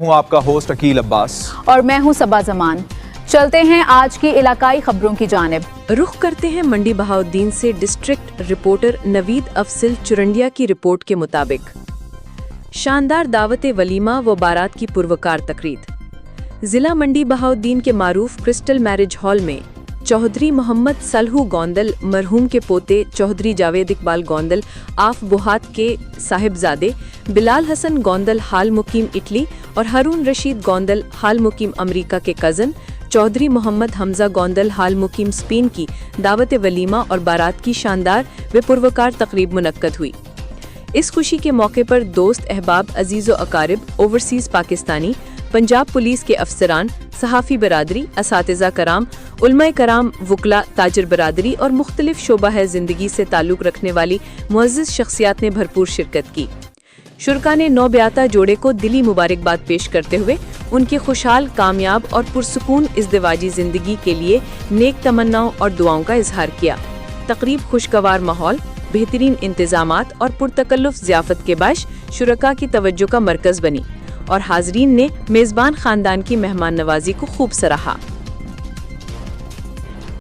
ہوں آپ کا ہوسٹ عقیل عباس اور میں ہوں صبا زمان۔ چلتے ہیں آج کی علاقائی خبروں کی جانب۔ رخ کرتے ہیں منڈی بہاؤالدین سے ڈسٹرکٹ رپورٹر نوید افضل چرنڈیا کی رپورٹ کے مطابق شاندار دعوت ولیمہ و بارات کی پروکار تقریب۔ ضلع منڈی بہاؤالدین کے معروف کرسٹل میرج ہال میں چودھری محمد صالح گوندل مرحوم کے پوتے چودھری جاوید اقبال گوندل آف بہات کے صاحبزادے بلال حسن گوندل حال مقیم اٹلی اور ہارون رشید گوندل حال مقیم امریکہ کے کزن چودھری محمد حمزہ گوندل حال مقیم اسپین کی دعوت ولیمہ اور بارات کی شاندار و پروکار تقریب منعقد ہوئی۔ اس خوشی کے موقع پر دوست احباب عزیز و اقارب اوورسیز پاکستانی پنجاب پولیس کے افسران صحافی برادری اساتذہ کرام علماء کرام وکلاء تاجر برادری اور مختلف شعبہ زندگی سے تعلق رکھنے والی معزز شخصیات نے بھرپور شرکت کی۔ شرکا نے نو بیاتہ جوڑے کو دلی مبارکباد پیش کرتے ہوئے ان کی خوشحال کامیاب اور پرسکون ازدواجی زندگی کے لیے نیک تمناؤں اور دعاؤں کا اظہار کیا۔ تقریب خوشگوار ماحول بہترین انتظامات اور پرتکلف ضیافت کے باعث شرکا کی توجہ کا مرکز بنی اور حاضرین نے میزبان خاندان کی مہمان نوازی کو خوب سراہا۔